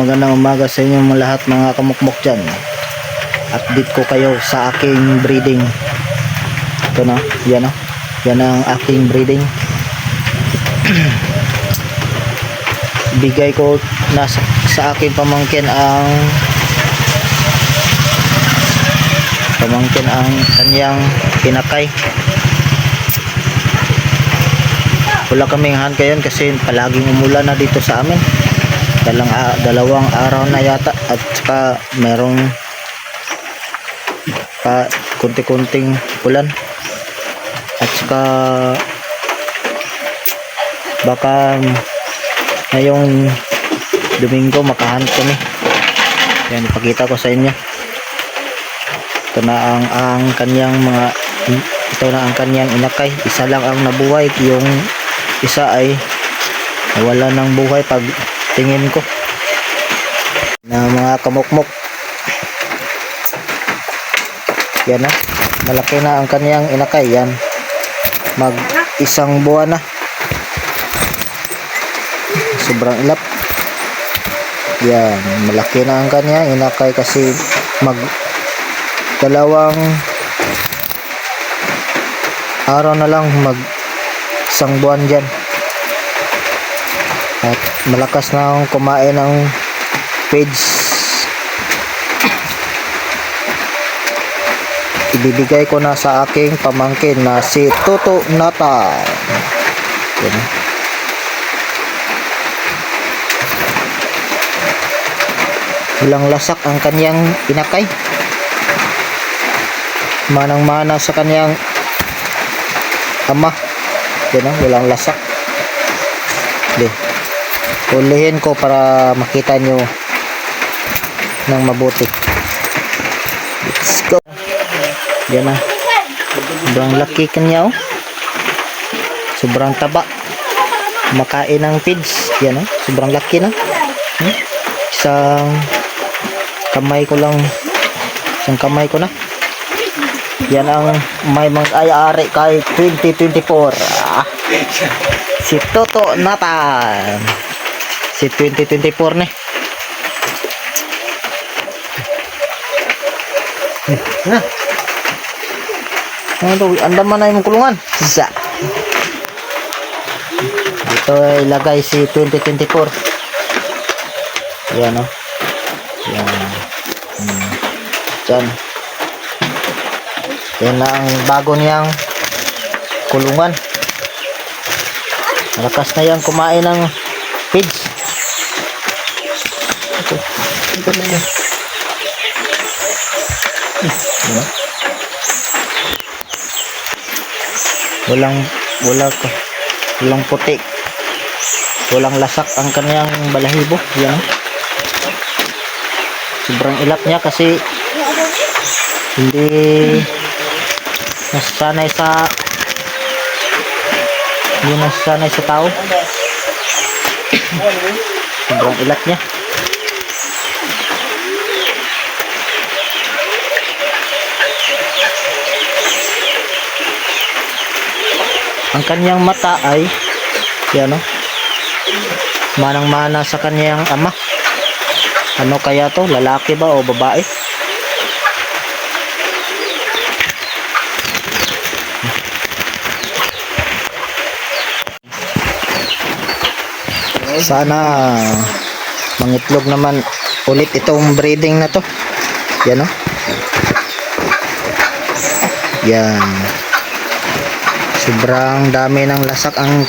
Magandang umaga sa inyong lahat mga kamukmok dyan. Update ko kayo sa aking breeding. Ito na, yan na. Yan ang aking breeding. Bigay ko na sa aking pamangkin ang kanyang pinakay. Wala kaming hand ngayon kasi palaging umulan na dito sa amin. Dalawang araw na yata at saka merong kunti-kunting ulan at saka baka ngayong Domingo makahunt kami. Yan, ipakita ko sa inyo. Ito na ang kanyang inakay. Isa lang ang nabuhay, yung isa ay nawala ng buhay pag tingin ko na mga kamukmok. Yan na, malaki na ang kanyang inakay. Yan, mag isang buwan na, sobrang ilap. Yan, malaki na ang kanyang inakay kasi mag dalawang araw na lang, mag isang buwan dyan. At malakas na akong kumain ng feeds. Ibibigay ko na sa aking pamangkin na si Toto Nata. Yan. Walang lasak ang kanyang inakay. Manang-mana sa kanyang ama. Yan, walang lasak. Ulihin ko para makita nyo ng mabuti. Let's go. Yan na, sobrang laki kanya, oh. Sobrang taba, makain ng feeds. Yan, oh. Sobrang laki na. Isang kamay ko na. Yan ang may mag-ayari kay 2024. Si Toto Nata. Si 2024 nih. Nah. Aduh, anda mana yung kulungan? Bisa. Ito ilagay si 2024. Yan, oh. Yan. Diyan. Yan na ang bago niyang kulungan. Malakas na yan kumain ng feeds. Ito na yan. Walang puti. Walang lasak ang kanyang balahibo. Yan. Sobrang ilap niya kasi hindi nasanay sa tao. Sobrang ilat niya. Ang kanyang mata ay yan, oh. Manang-mana sa kanyang ama. Ano kaya to? Lalaki ba o babae? Sana mangitlog naman ulit itong breeding na to. Yan, oh. Yan. Sobrang dami ng lasak ang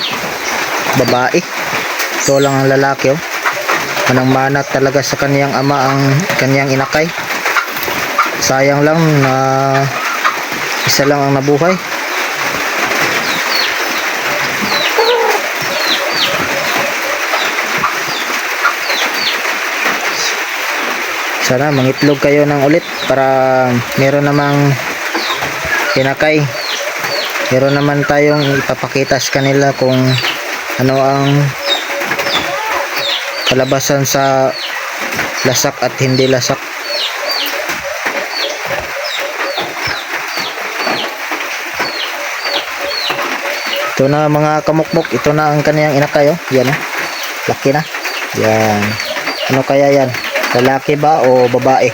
babae. Ito lang ang lalaki, oh. Manang-mana talaga sa kanyang ama ang kanyang inakay. Sayang lang na isa lang ang nabuhay. Sana mangitlog kayo ng ulit para meron namang pinakay. Meron naman tayong ipapakita sa kanila kung ano ang kalabasan sa lasak at hindi lasak. Ito na mga kamukmok, ito na ang kaniyang inakay, oh. Yan, oh. Laki na. Yan. Ano kaya yan? Lalaki ba o babae?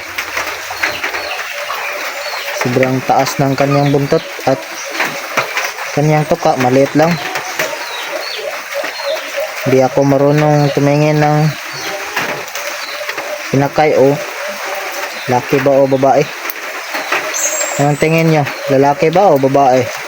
Sobrang taas ng kanyang buntot at kanyang tuka, maliit lang. Hindi ako marunong tumingin ng inakay o laki ba o babae. Anong tingin nyo? Lalaki ba o babae?